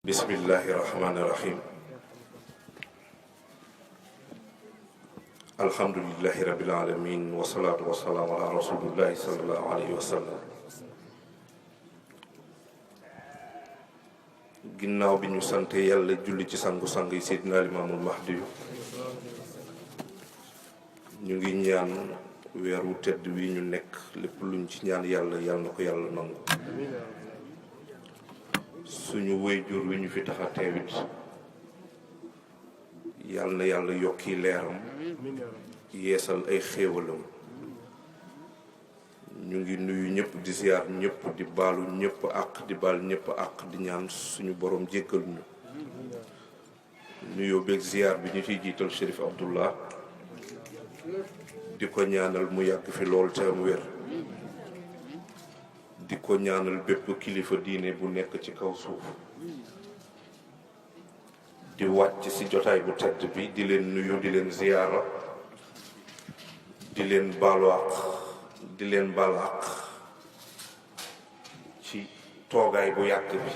bismillahi rahmaani rahim alhamdulillahi rabbil alamin wasalaatu wasalaamu ala rasulillahi sallallahu alayhi wa sallam. ginnaaw bi ñu sant yàlla julli ci sangu-sang yi Seydina Limaamul Mahdi ñu ngi ñaan weeru tedd wi ñu nekk lépp luñ ci ñaan yàlla na ko yàlla nangu. suñu wayjur wi ñu fi tax a teewit yàlla na yàlla yokki leeram yeesal ay xéewalam. ñu ngi nuyu ñëpp di ziar ñëpp di baalu ñëpp àq di baal ñëpp àq di ñaan suñu borom jéggal ñu. nuyoo beeg ziar bi ñu ciy jiital Chérif Abdullah di ko ñaanal mu yàgg fi lool te am wér. di ko ñaanal bépp kilifa diine bu nekk ci kaw suuf. di wàcc ci jotaay bu tedd bi di leen nuyu di leen ziyaara di leen baalu àq di leen baal àq ci toogaay bu yàgg bi.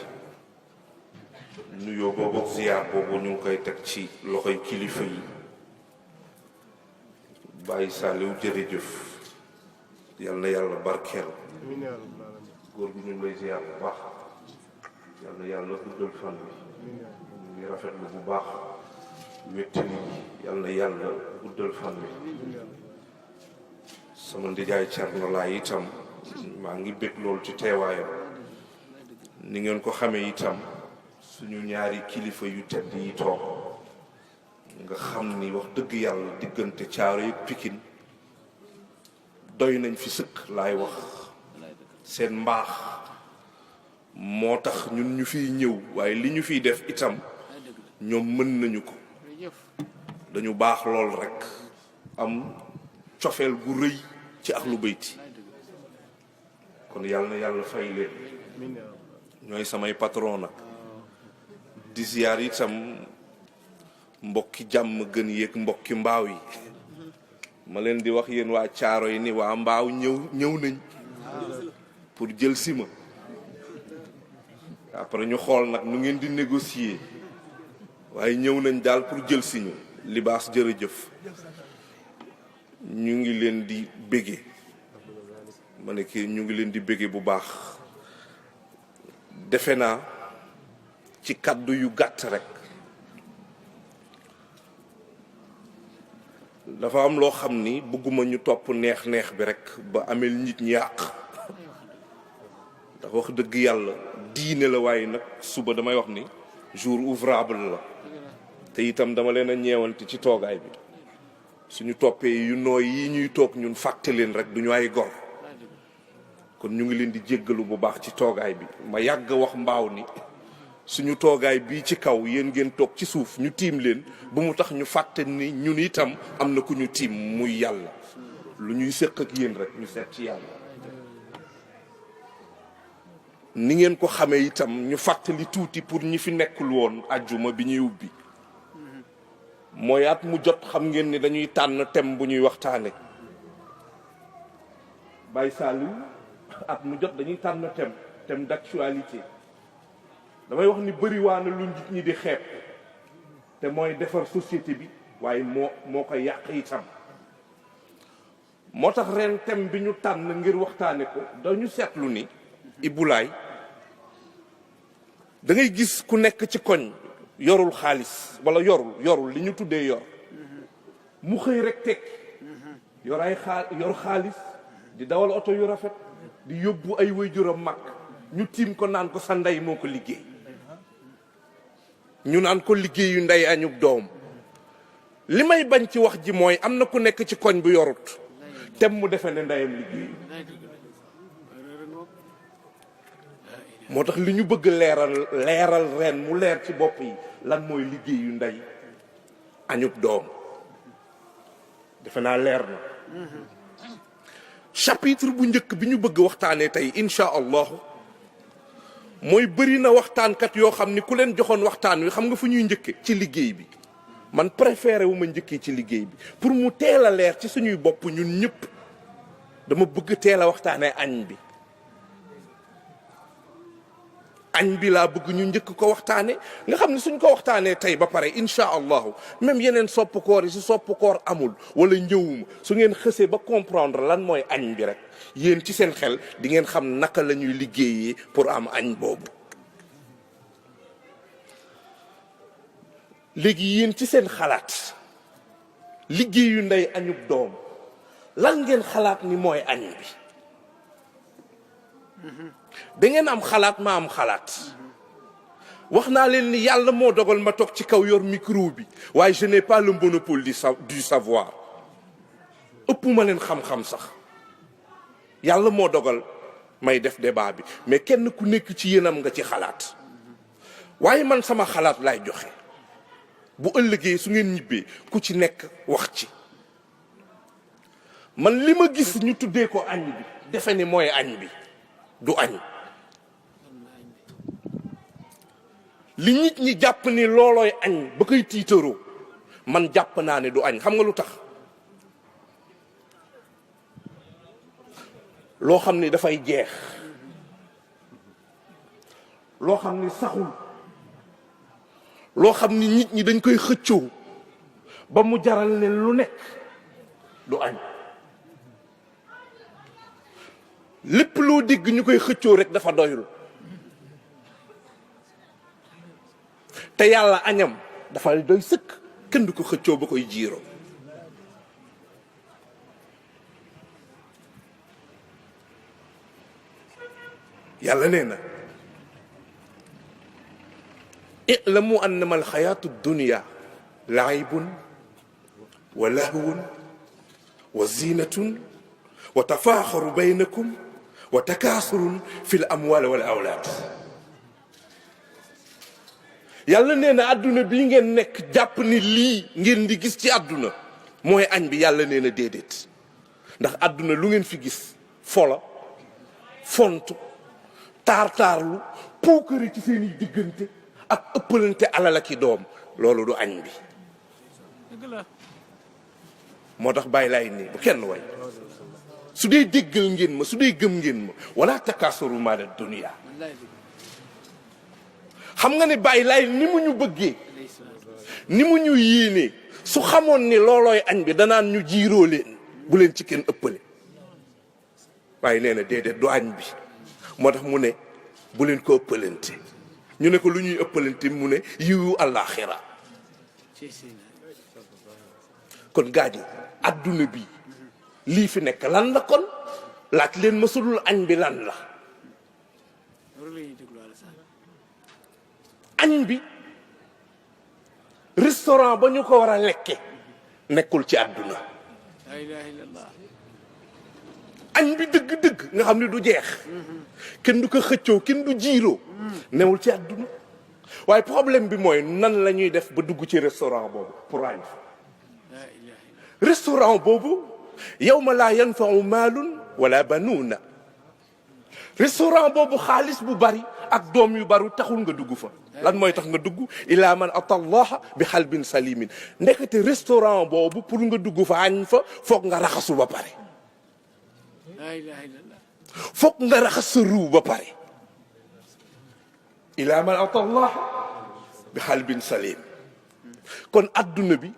nuyoo boobu ziyaar boobu ñu ngi koy teg ci loxoy kilifa yi. Baye Saliou jërëjëf yal na yàlla barkeel. góor gi ñu ngi lay ziar bu baax yal na yàlla guddal fan bi ñu ngi rafetlu bu baax wéttali yal na yàlla guddal fan bi. sama ndijaay Cerno laay itam maa ngi bég loolu ci teewaayam. ni ngeen ko xamee itam suñu ñaari kilifa yu tedd yi toog nga xam ni wax dëgg yàlla diggante Caaroy ak Pikin doy nañ fi sëkk laay wax. seen mbaax moo tax ñun ñu fiy ñëw waaye li ñu fiy def itam ñoom mën nañu ko. dañu baax lool rekk am cofeel gu rëy ci Ahlu Bayti. kon yàlla na yàlla fay leen. ñooy samay patron nag. di ziyaar itam mbokki jàmm gën yéeg mbokki mbaaw yi. ma leen di wax yéen waa caaro yi ni waa mbaaw ñëw nañ pour jël si ma. après ñu xool nag nu ngeen di négocier waaye ñëw nañ daal pour jël si ñu. libaas jërëjëf ñu ngi leen di bége. ma ne kii ñu ngi leen di bége bu baax. defe naa ci kàddu yu gàtt rek dafa am loo xam ni bëgguma ñu topp neex-neex bi rek ba amel nit ñi yàq. ndax wax dëgg yàlla diine la waaye nag suba damay wax ni jour ouvrable la. te itam dama leen a ñeewante ci toogaay bi. suñu toppee yu nooy yi ñuy toog ñun fàtte leen rek duñu ay gor. kon ñu ngi leen di jéggalu bu baax ci toogaay bi. ma yàgg wax mbaaw ni suñu toogaay bii ci kaw yéen ngeen toog ci suuf ñu tiim leen bu mu tax ñu fàtte ni ñun itam am na ku ñu tiim muy yàlla. lu ñuy séq ak yéen rek ñu seet ci yàlla. ni ngeen ko xamee itam ñu fàttali tuuti pour ñi fi nekkul woon ajjuma bi ñuy ubbi. mooy at mu jot xam ngeen ni dañuy tànn thème bu ñuy waxtaane. Baye Saliou at mu jot dañuy tànn thème d'actualité. damay wax ni bëri waa na lu nit ñi di xeeb te mooy defar société bi waaye moo ko yàq itam. moo tax ren thème bi ñu tànn ngir waxtaane ko dañu seetlu ni Ibulaay da ngay gis ku nekk ci koñ yorul xaalis wala yorul li ñu tuddee yor mu xëy rek tekki yor xaalis di dawal oto yu rafet di yóbbu ay waajuram mag ñu tiim ko naan ko sa ndey moo ko liggéey. ñu naan ko liggéeyu ndey añub doom. li may bañ ci wax ji mooy am na ku nekk ci koñ bu yorut tem mu defe ne ndeyam liggéeyu. moo tax li ñu bëgg leeral ren mu leer ci bopp yi lan mooy liggéeyu ndey añub doom. defe naa leer na. chapitre bu njëkk bi ñu bëgg waxtaanee tey incha allahu mooy bëri na waxtaankat yoo xam ni ku leen joxoon waxtaan wi xam nga fu ñuy njëkke ci liggéey bi. man préféré wu ma njëkkee ci liggéey bi pour mu teel a leer ci suñuy bopp ñun ñëpp dama bëgg teel a waxtaanee añ bi. añ bi laa bëgg ñu njëkk ko waxtaane nga xam ne suñ ko waxtaanee tey ba pare incha allahu même yeneen sopp koor yi si sopp koor amul wala ñëwuma su ngeen xësee ba comprendre lan mooy añ bi rek yéen ci seen xel di ngeen xam naka la ñuy liggéeyee pour am añ boobu. léegi yéen ci seen xalaat liggéeyu ndey añub doom lan ngeen xalaat ni mooy añ bi. da ngeen am xalaat ma am xalaat wax naa leen ni yàlla moo dogal ma toog ci kaw yor micro bi waaye je n'ai pas le monopole du savoir ëpp ma leen xam-xam sax yàlla moo dogal may def débat bi mais kenn ku nekk ci yéenam nga ci xalaat waaye man sama xalaat laay joxe bu ëllëgee su ngeen ñibbee ku ci nekk wax ci man li ma gis ñu tuddee ko añ bi defe ni mooy añ bi du añ li nit ñi jàpp ni loolooy añ ba koy tiitaroo man jàpp naa ne du añ xam nga lu tax loo xam ni dafay jeex loo xam ni saxul loo xam ni nit ñi dañ koy xëccoo ba mu jaral leen lu nekk du añ lépp loo dégg ñu koy xëccoo rek dafa doyul te yàlla añam dafa doy sëkk kenn du ko xëccoo ba koy jiiroo yàlla nee na i'lamu annama alxayaatu dunya laibun wa lahwun wa zinatun wa tafaaxaru baynakum wa takaasurun fi l amwal wal awlaad yàlla nee na àdduna bii ngeen nekk jàpp ni lii ngeen di gis ci àdduna mooy añ bi yàlla nee na déedéet ndax àdduna lu ngeen fi gis fola fontu taar-taarlu puukari ci seen i diggante ak ëppalante alal ak i doom loolu du añ bi moo tax bàyyi laay nii bu kenn way su dee déggal ngeen ma su dee gëm ngeen ma wala takaasaru maala dunya xam nga ne bàyyi laay ni mu ñu bëggee ni mu ñu yéenee su xamoon ni loolooy añ bi danaan ñu jiiroo leen bu leen ci kenn ëppale waaye nee na déedéet du añ bi moo tax mu ne bu leen ko ëppalante ñu ne ko lu ñuy ëppalante mu ne yiwu àllaaxira kon gaañi adduna bi lii fi nekk lan la kon laaj leen ma sudul añ bi lan la añ bi restaurant ba ñu ko war a lekke nekkul ci àdduna la ilaha illallah añ bi dëgg-dëgg nga xam ne du jeex kenn du ko xëccoo kenn du jiiroo newul ci àdduna waaye problème bi mooy nan la ñuy def ba dugg ci restaurant boobu pour añ la ilaha illallah restaurant boobu yawma laa yanfau maalun wala banuuna restaurant boobu xaalis bu bari ak doom yu bari taxul nga dugg fa lan mooy tax nga dugg ila man ata allaha bi xalbin salimin ndekete restaurant boobu pour nga dugg fa añ fa foog nga raxasu ba pare la ilaha illallah foog nga raxas sa ruu ba pare ila man ata allaha bi xalbin salim kon adduna bi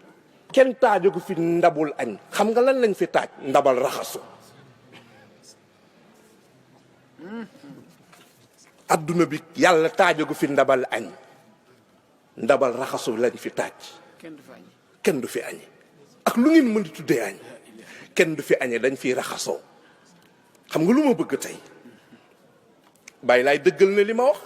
kenn taajagu fi ndabul añ xam nga lan lañ fi taaj ndabal raxasu adduna bi yàlla taajagu fi ndabal añ ndabal raxasu lañ fi taaj kenn du fa añ kenn du fi añe ak lu ngeen mën di tuddee añ kenn du fi añe dañ fiy raxasoo xam nga lu ma bëgg tey bàyyi laay dëggal na li ma wax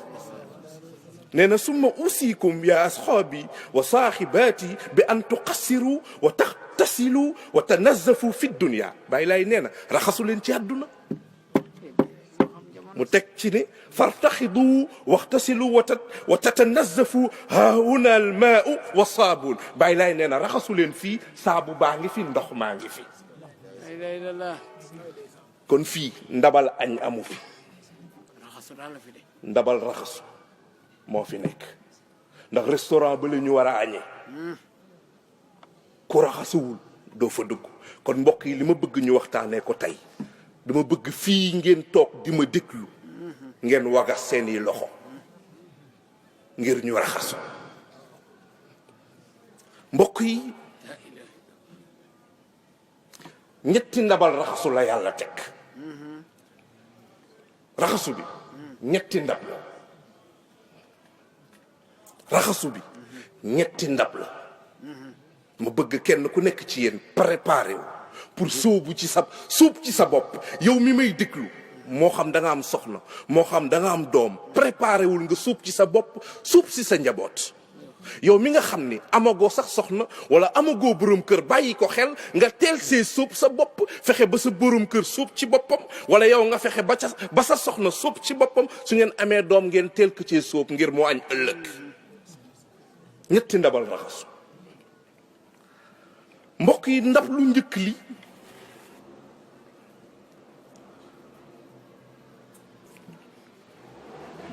nee na summa usikum ya asxaabi wa saaxibaati bi an tuqassiru wa taxtasilu wa tanazafu fi dunia bàyyi laay nee na raxasu leen ci àdduna mu teg ci ne fartaxidu waxtasilu wa tatanazafu haahuna almaau wa saabuun bàyyi laay nee na raxasu leen fii saabu baa ngi fi ndox maa ngi fi la ilaha illallah kon fii ndabal añ amu fi raxasu daal la fi de ndabal raxasu moo fi nekk ndax restaurant ba la ñu war a añee ku raxasuwul doo fa dugg kon mbokk yi li ma bëgg ñu waxtaanee ko tey dama bëgg fii ngeen toog di ma déglu ngeen wagas seeni loxo ngir ñu raxasu mbokk yi ñetti ndabal raxasu la yàlla teg raxasu bi ñetti ndab la raxasu bi ñetti ndab la ma bëgg kenn ku nekk ci yéen préparé wu pour sóobu ci sa bopp yow mi may déglu moo xam da nga am soxna moo xam da nga am doom préparé wul nga sóob ci sa bopp sóob ci sa njaboot yow mi nga xam ni amagoo sax soxna wala amagoo borom kër bàyyi ko xel nga teel see sóob sa bopp fexe ba sa borom kër sóob ci boppam wala yow nga fexe ba sa soxna sóob ci boppam su ngeen amee doom ngeen teel ko cee sóob ngir moo añ ëllëg ñetti ndabal raxasu mbokk yi ndab lu njëkk li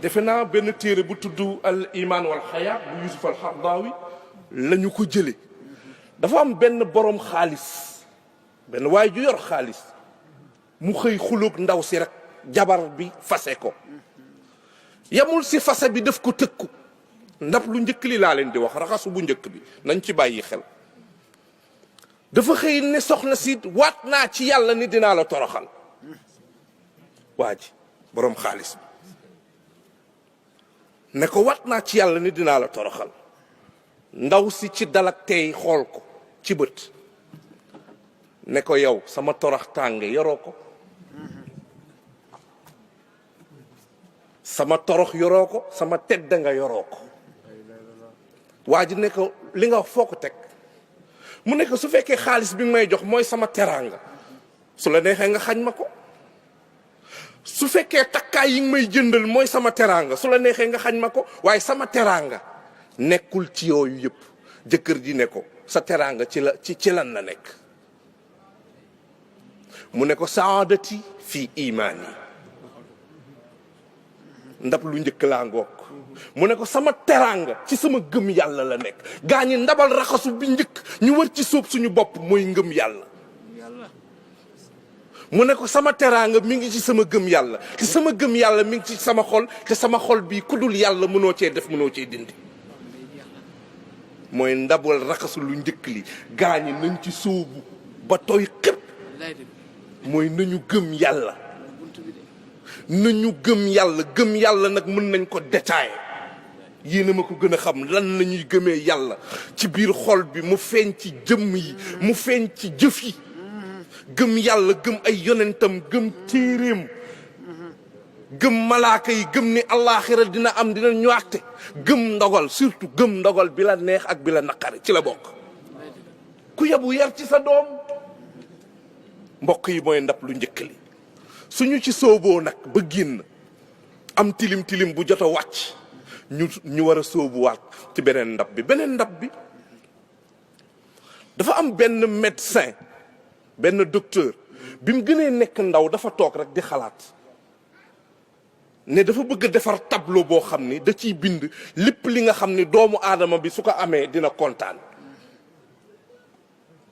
defe naa benn téere bu tudd al iman wal xayaat bu Yusuf al Xardaawi la ñu ko jële dafa am benn borom xaalis benn waay ju yor xaalis mu xëy xuloog ndaw si rek jabar bi fase ko yamul si fase bi daf ko tëkku ndab lu njëkk li laa leen di wax raxasu bu njëkk bi nañ ci bàyyi xel dafa xëy ne soxna si waat naa ci yàlla ni dinaa la toroxal waa ji borom xaalis bi ne ko waat naa ci yàlla ni dinaa la toroxal ndaw si ci dalak tey xool ko ci bët ne ko yow sama torox tànge yoroo ko sama torox yoroo ko sama tedd nga yoroo ko waa ji ne ko li nga wax foo ko teg mu ne ko su fekkee xaalis bi nga may jox mooy sama teraanga su la neexee nga xañ ma ko su fekkee takkaay yi nga may jëndal mooy sama teraanga su la neexee nga xañ ma ko waaye sama teraanga nekkul ci yooyu yëpp jëkkër ji ne ko sa teraanga ci lan la nekk mu ne ko saadati fi imaani ndab lu njëkk laa ngoog mu ne ko sama teraanga ci sama gëm yàlla la nekk gaa ñi ndabal raxasu bi njëkk ñu war ci sóob suñu bopp mooy ngëm yàlla mu ne ko sama teraanga mi ngi ci sama gëm yàlla te sama gëm yàlla mi ngi ci sama xol te sama xol bii ku dul yàlla mënoo cee def mënoo cee dindi mooy ndabal raxasu lu njëkk li gaa ñi nañ ci sóobu ba tooy xëpp mooy nañu gëm yàlla nañu gëm yàlla nag mën nañ ko détailler yéen a ma ko gën a xam lan la ñuy gëmee yàlla ci biir xol bi mu feeñ ci jëmm yi mu feeñ ci jëf yi gëm yàlla gëm ay yonentam gëm téeréem gëm malaaka yi gëm ni allaaxira dina am dina ñuwaate gëm ndogal surtout gëm ndogal bi la neex ak bi la naqari ci la bokk ku yebu yar ci sa doom mbokk yi mooy ndab lu njëkk li suñu ci sooboo nag ba génn am tilim tilim bu jot a wàcc ñu war a sóobuwaat ci beneen ndab bi dafa am benn médecin benn docteur bi mu gënee nekk ndaw dafa toog rek di xalaat ne dafa bëgg defar tableau boo xam ni da ciy bind lépp li nga xam ni doomu aadama bi su ko amee dina kontaan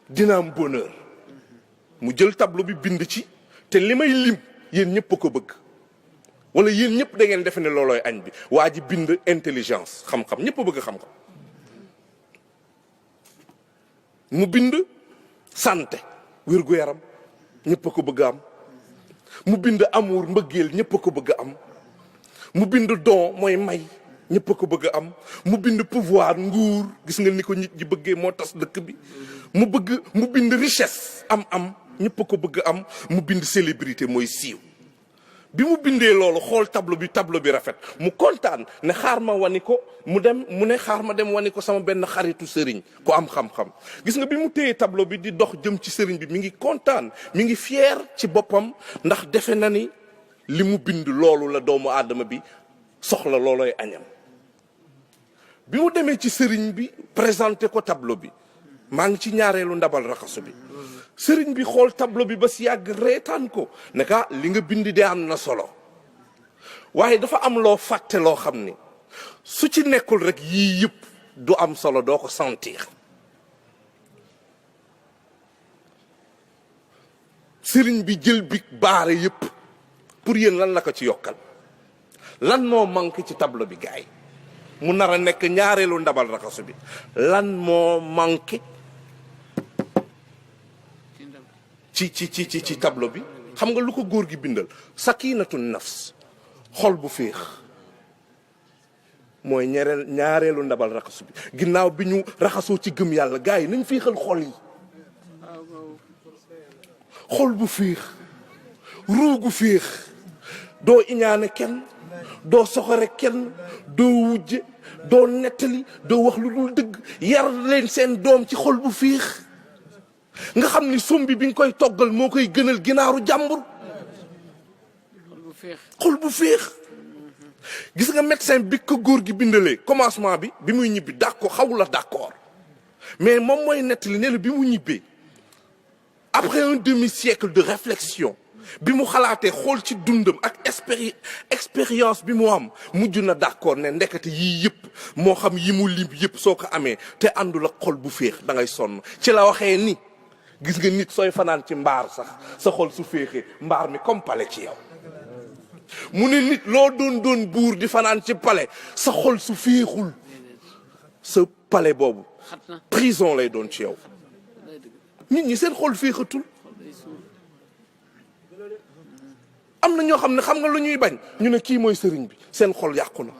dina am bonheur mu jël tableau bi bind ci te li may lim yéen ñëpp a ko bëgg wala yéen ñëpp da ngeen defe ne loolooy añ bi waa ji bind intelligence xam-xam ñëpp a bëgg xam-xam mu bind santé wér-gu-yaram ñëpp a ko bëgg am mu bind amour mbëggeel ñëpp a ko bëgg am mu bind don mooy may ñëpp a ko bëgg am mu bind pouvoir nguur gis nga ni ko nit ñi bëggee moo tas dëkk bi mu bind richesse am ñëpp a ko bëgg am mu bind célébrité mooy siiw bi mu bindee loolu xool tableau bi rafet mu kontaan ne xaar ma wani ko mu ne xaar ma dem wani ko sama benn xaritu sëriñ ko am xam-xam gis nga bi mu téye tableau bi di dox jëm ci sëriñ bi mi ngi kontaan mi ngi fier ci boppam ndax defe na ni li mu bind loolu la doomu aadama bi soxla loolooy añam bi mu demee ci sëriñ bi présenté ko tableau bi maa ngi ci ñaareelu ndabal raxasu bi sëriñ bi xool tableau bi ba si yàgg reetaan ko ne ka li nga bind de am na solo waaye dafa am loo fàtte loo xam ni su ci nekkul rek yii yëpp du am solo doo ko sentir sëriñ bi jël bi baare yëpp pour yéen lan la ko ci yokkal lan moo manqué ci tableau bi gaay mu nar a nekk ñaareelu ndabal raxasu bi lan moo manqué ci tableau bi xam nga lu ko góor gi bindal sakinatu nafs xol bu féex mooy ñaareelu ndabal raxasu bi ginnaaw bi ñu raxasoo ci gëm yàlla gars yi nañ féexal xol yi xol bu féex ruugu féex doo iñaane kenn doo soxore kenn doo wujje doo nettali doo wax lu dul dëgg yar leen seen doom ci xol bu féex nga xam ni sombi bi nga koy toggal moo koy gënal ginaaru jàmbur xol bu féex gis nga médecin bi ko góor gi bindalee commencement bi muy ñibbi d'accord xaw la d'accord mais moom mooy nettali ne la bi mu ñibbee après un demi-siècle de réflexion bi mu xalaatee xool ci dundam ak expérience bi mu am mujj na d'accord ne ndekete yii yëpp moo xam yi mu lim yëpp soo ko amee te àndul ak xol bu féex da ngay sonn ci la waxee ni gis nga nit sooy fanaan ci mbaar sax sa xol su féexee mbaar mi comme pale ci yow mu ne nit loo doon buur di fanaan ci palais sa xol su féexul sa palais boobu prison lay doon ci yow nit ñi seen xol féexatul am na ñoo xam ne xam nga lu ñuy bañ ñu ne kii mooy sëriñ bi seen xol yàqu na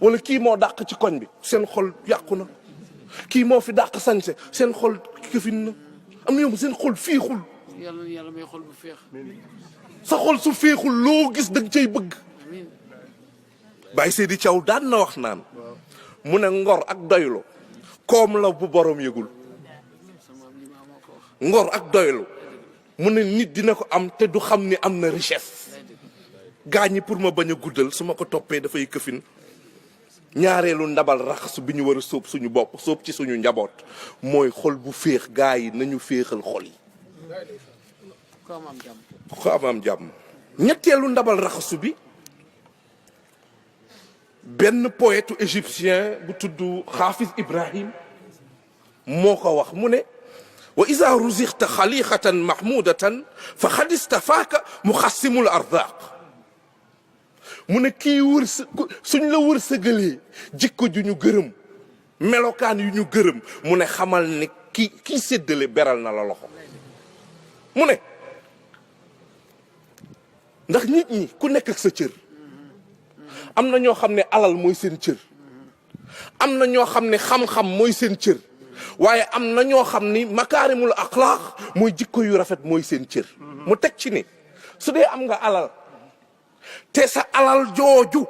wala kii moo dàq ci koñ bi seen xol yàqu na kii moo fi dàq sañse seen xol këfin na am na ñoo seen xol féexul yàlla may xol bu féex sa xol su féexul loo gis dëgg cay bëgg Baye Seydi Thiaw daan na wax naan mu ne ngor ak doylu koom la bu borom yëgul ngor ak doylu mu ne nit dina ko am te du xam ni am na richesse gaañi pour ma bañ a guddal su ma ko toppee dafay këfin ñaareelu ndabal raxasu bi ñu war a sóob suñu bopp sóob ci suñu njaboot mooy xol bu féex gaa yi nañu féexal xol yi ko am jàmm ñetteelu ndabal raxasu bi benn poète égyptien bu tudd Hafiz Ibrahim moo ko wax mu ne wa iza ruzixta xaliqatan mahmudatan fa xad istafaaka muxassimul arzaq mu ne kii suñ la wërsëgalee jikko ju ñu gërëm melokaan yu ñu gërëm mu ne xamal ne kii séddale beral na la loxo mu ne ndax nit ñi ku nekk ak sa cër am na ñoo xam ne alal mooy seen cër am na ñoo xam ne xam-xam mooy seen cër waaye am na ñoo xam ni makaarimul axlaaq mooy jikko yu rafet mooy seen cër mu teg ci ni su dee am nga alal te sa alal jooju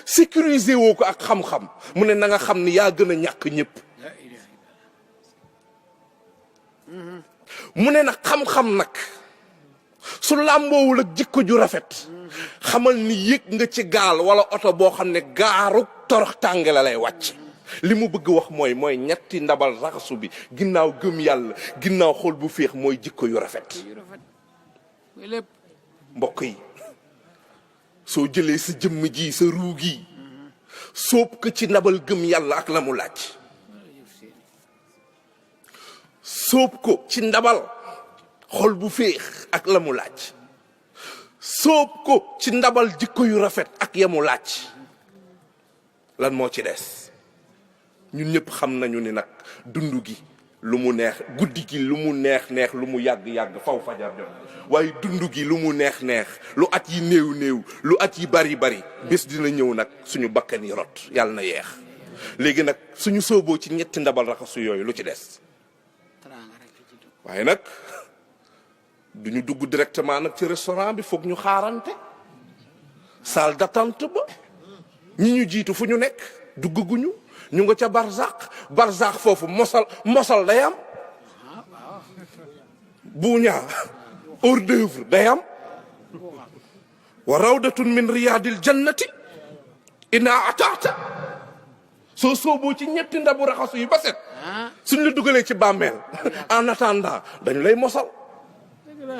sécuriser woo ko ak xam-xam mu ne na nga xam ni yaa gën a ñàkk ñëpp mu ne nag xam-xam nag su làmboowul ak jikko ju rafet xamal ni yëg nga ci gaal wala oto boo xam ne gaaru torox tànge la lay wàcc li mu bëgg wax mooy ñetti ndabal raxasu bi ginnaaw gëm yàlla ginnaaw xol bu féex mooy jikko yu rafet mbokk yi soo jëlee sa jëmm ji sa ruu gi sóob ko ci ndabal gëm yàlla ak la mu laaj sóob ko ci ndabal xol bu féex ak la mu laaj sóob ko ci ndabal jikko yu rafet ak ya mu laaj lan moo ci des ñun ñëpp xam nañu ni nag dund gi lu mu neex guddi gi lu mu neex lu mu yàgg faw fajar jot waaye dund gi lu mu neex lu at yi néew lu at yi bari bés dina ñëw nag suñu bakkan yi rot yàlla na yeex léegi nag suñu sooboo ci ñetti ndabal raxasu yooyu lu ci des waaye nag duñu dugg directement nag ci restaurant bi foog ñu xaarante salle d'attente ba ñi ñu jiitu fu ñu nekk dugguguñu ñu nga ca barzaq foofu mosal day am buuñaa hors d'œuvre day am wa rawdatun min riyadil jannati ina ataata soo sooboo ci ñetti ndabu raxasu yi ba set suñ la dugalee ci bàmmeel en attendant dañu lay mosal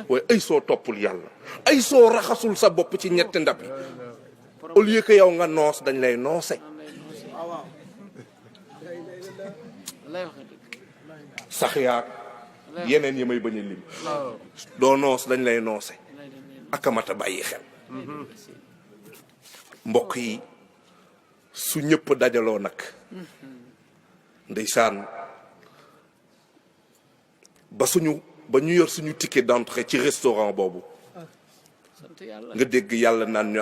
waaye ay soo toppul yàlla ay soo raxasul sa bopp ci ñetti ndab yi au lieu que yow nga noos dañ lay noose sax yaag yeneen yi may bañ a lim doo noos dañ lay noose akamata bàyyi xel mbokk yi su ñëpp dajaloo nag ndeysaan ba ñu yor suñu ticket d'entrée ci restaurant boobu sant yàlla nga dégg yàlla naan ñu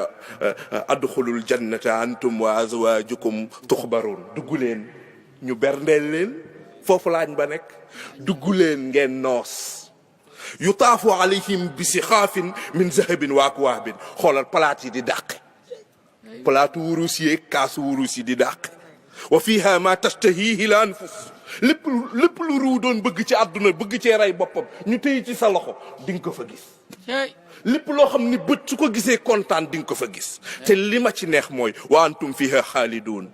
adxulul jannata antum wa azwajukum tuxbaroon dugg leen ñu berndeel leen foofu laañ ba nekk dugg leen ngeen noos yutaafu alayhim bi sixaafin min zahabin wa akwaabin xoolal palaat yi di dàqe palaatu wurus yi kaasu wurus yi di dàqe wa fiha ma tashtahihi l anfus lépp lu ruu doon bëgg ci àdduna bëgg cee rey boppam ñu téye ci sa loxo di nga ko fa gis lépp loo xam ni bët su ko gisee kontaan di nga ko fa gis te li ma ci neex mooy wa antum fiha xaaliduun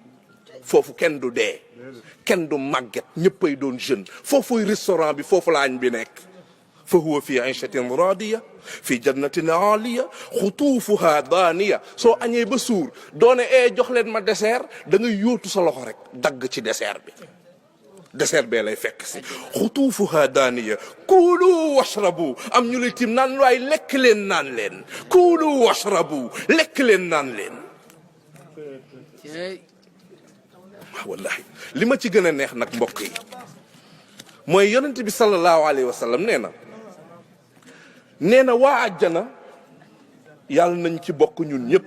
foofu kenn du dee kenn du màgget ñëppay doon jeune foofuy restaurant bi foofu la añ bi nekk fa huwa fi ayshatin radiya fi jannatin aaliya xutuufuha daaniya soo añee ba suur doone jox leen ma dessert da ngay yóotu sa loxo rek dagg ci dessert bi dessert bee lay fekk si xutuufuha daaniya kuulu washrabu am ñu lay tim naan waay lekk leen naan leen kuulu washrabu lekk leen naan leen wallahi li ma ci gën a neex nag mbokk yi mooy yonent bi sallallahu alayhi wa sallam nee na waa àjjana yàlla nañ ci bokk ñun ñëpp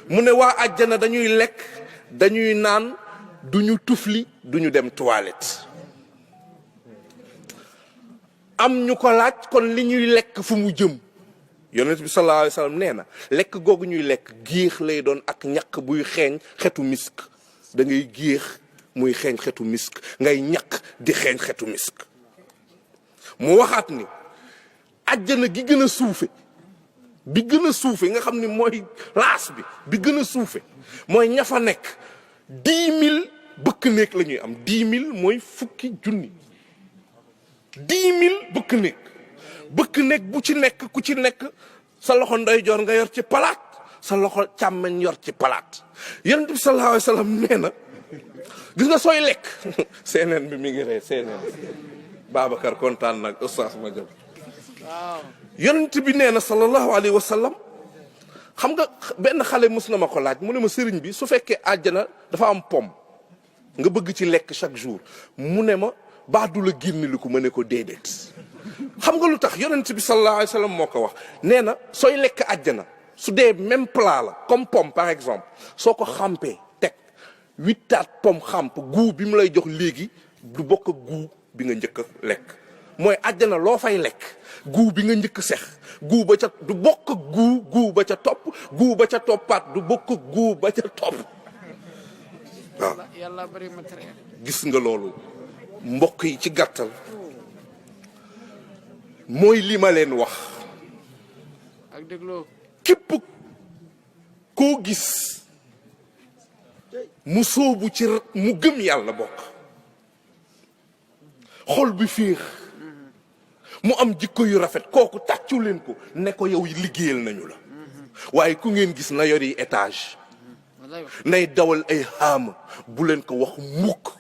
mu ne waa àjjana dañuy lekk dañuy naan duñu tufli duñu dem toilette am ñu ko laaj kon li ñuy lekk fu mu jëm yonent bi sallallahu alayhi wa sallam nee na lekk googu ñuy lekk géex lay doon ak ñaq buy xeeñ xetu misk da ngay géex muy xeeñ xetu misk ngay ñaq di xeeñ xetu misk mu waxaat ni àjjana gi gën a suufe bi gën a suufe nga xam ni mooy laas bi gën a suufe mooy ña fa nekk 10 000 bëkk néeg la ñuy am 10 000 mooy fukki junni 10 000 bëkk néeg bëkk néeg bu ci nekk ku ci nekk sa loxo ndeyjoor nga yor ci palaat sa loxo càmmeñ yor ci palaat yonent bi sallallahu alayhi wa sallam nee na gis nga sooy lekk seeneen bi mi ngi ree seeneen Babacar kontaan nag oustaz ma jëm waaw yonent bi nee na sallallahu alayhi wa sallam xam nga benn xale mës na ma ko laaj mu ne ma sëriñ bi su fekkee àjjana dafa am pom nga bëgg ci lekk chaque jour mu ne ma baadu la génn li ko ma ne ko déedéet xam nga lu tax yonent bi sallallahu alayhi wa sallam moo ko wax nee na sooy lekk àjjana su dee même plat la comme pomme par exemple soo ko xampee teg 8 taat pomme xamp goût bi mu lay jox léegi du bokk ak goût bi nga njëkk a lekk mooy àjjana loo fay lekk goût bi nga njëkk sex goût ba ca du bokk ak goût ba ca topp goût ba ca toppaat du bokk ak goût ba ca topp waaw yàlla bari matériel gis nga loolu mbokk yi ci gàttal mooy li ma leen wax ak dégloo képp koo gis mu sóobu ci mu gëm yàlla bokk xol bi féex mu am jikko yu rafet kooku tàccu leen ko ne ko yow liggéeyal nañu la waaye ku ngeen gis na yori étage nay dawal ay xaama bu leen ko wax mukk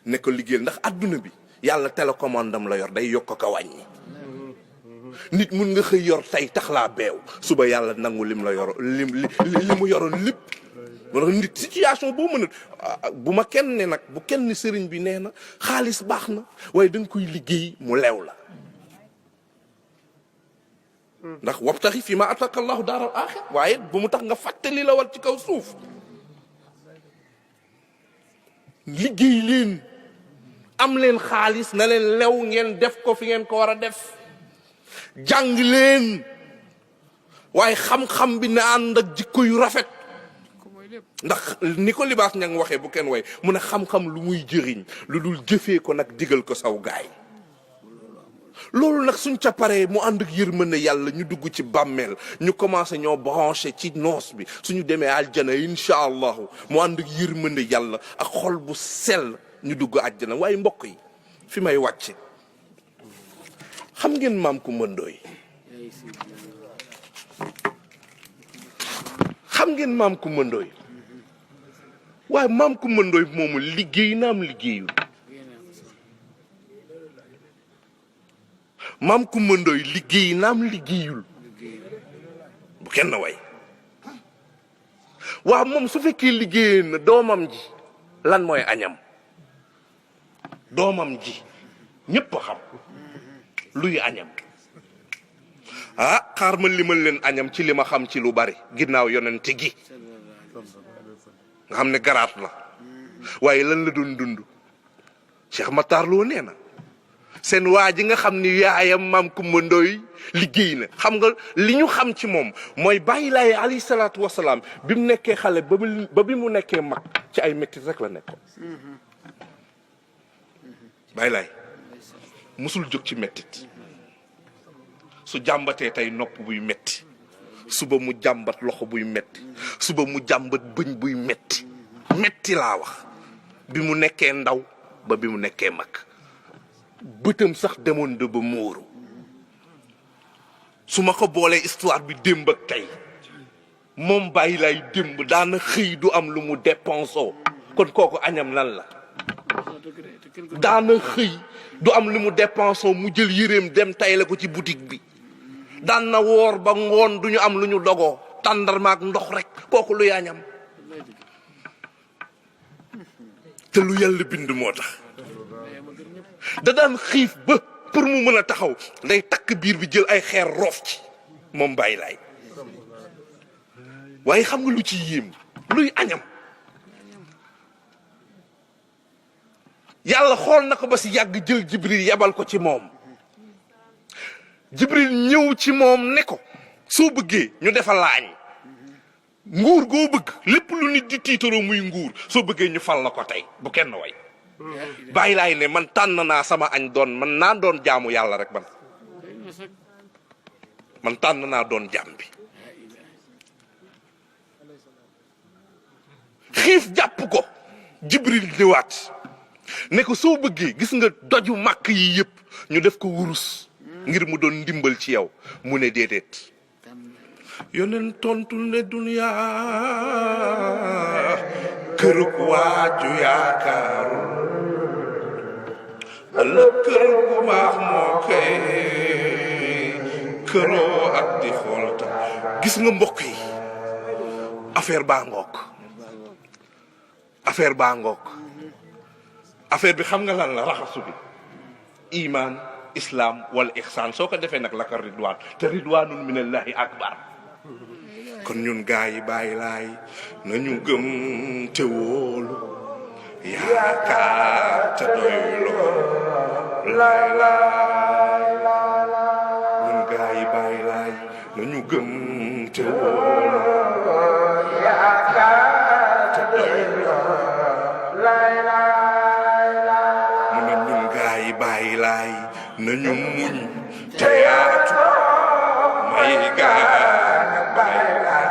ne ko liggéeyal ndax adduna bi yàlla télécommande am la yor day yokk ko wàññi nit mun nga xëy yor tey tax laa beew suba yàlla nangu lim la yor li mu yoroon lépp moo tax nit situation boo mën a bu ma kenn ne nag bu kenn sëriñ bi nee na xaalis baax na waaye da nga koy liggéey mu lew la ndax wabtaxi fi ma ataka allahu daaral axir waaye bu mu tax nga fàttali la war ci kaw suuf liggéey leen am leen xaalis na leen lew ngeen def ko fi ngeen ko war a def jàng leen waaye xam-xam bi na ànd ak jikko yu rafet ndax ni ko libaas ña waxee bu kenn way mu ne xam-xam lu muy jëriñ lu dul jëfee ko nag digal ko saw gaay loolu nag suñ ca paree mu ànd ak yërmande yàlla ñu dugg ci bàmmeel ñu commencé ñoo branché ci noos bi suñu demee aljana incha allahu mu ànd ak yërmande yàlla ak xol bu sell ñu dugg àjjana waaye mbokk yi fi may wàcce xam ngeen maam Kumba Ndooy xam ngeen maam Kumba Ndooy waaye maam Kumba Ndooy moomu liggéey naam liggéeyul maam Kumba Ndooy liggéey naam liggéeyul bu kenn way waaw moom su fekkee liggéey na doomam ji lan mooy añam doomam ji ñépp xam luy añam xaar ma limal leen añam ci li ma xam ci lu bari ginnaaw yonente gi nga xam ne garaat la waaye lan la doon dund Cheikh Matar Lo nee na seen waa ji nga xam ni yaayam maam Kumba Ndoy liggéey na xam nga li ñu xam ci moom mooy Baay Laay alayhi salaatu wasalaam bi mu nekkee xale ba bi mu nekkee mag ci ay métti rek la nekkoon Baay Laay musul jóg ci mettit su jàmbatee tey nopp buy metti suba mu jàmbat loxo buy metti suba mu jàmbat bëñ buy metti laa wax bi mu nekkee ndaw ba bi mu nekkee mag bëtam sax demoon de ba móoru su ma ko boolee histoire bi démb ak tey moom Baay Laay démb daana xëy du am lu mu dépensoo kon kooku añam lan la daana xëy du am lu mu dépensoo mu jël yéreem dem tayle ko ci boutique bi daan na woor ba ngoon duñu am lu ñu dogoo tàndarma ak ndox rek kooku lu añam te lu yàlla bind moo tax da daan xiif ba pour mu mën a taxaw day takk biir bi jël ay xeer roof ci moom Baay Laay waaye xam nga lu ci yéem luy añam yàlla xool na ko ba si yàgg jël Jibril yebal ko ci moom Jibril ñëw ci moom ne ko soo bëggee ñu defal la añ nguur goo bëgg lépp lu nit di tiitaroo muy nguur soo bëggee ñu fal la ko tey bu kenn way Baay Laay ne man tànn naa sama añ doon man naa doon jaamu yàlla rek man tànn naa doon jaam bi xiif jàpp ko Jibril ñëwaat ne ko soo bëggee gis nga doju màkk yi yëpp ñu def ko wurus ngir mu doon ndimbal ci yow mu ne déedéet yoneen tontu ne duniya kërug waaju yaakaaru ëllëg kër gu baax moo koy këroo ak di xoolta gis nga mbokk yi affaire baa ngoog affaire bi xam nga lan la raxasu bi iman islam wal ihsan soo ko defee nag la ko ridwaan te ridwaanun minallahi akbar kon ñun gaa yi Baay Laay nañu gëm te wóolu yaakaar te doyloo laay laay ñun gaa yi Baay Laay nañu gëm te wóolu yaakaar te doyloo laay laay mu ne ñun gaa yi Baay Laay nañu muñ te yaatu may gaa Baay Laay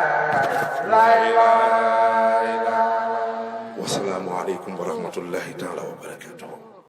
wasalaamu aleykum wa rahmatullahi taala wa barakatuhu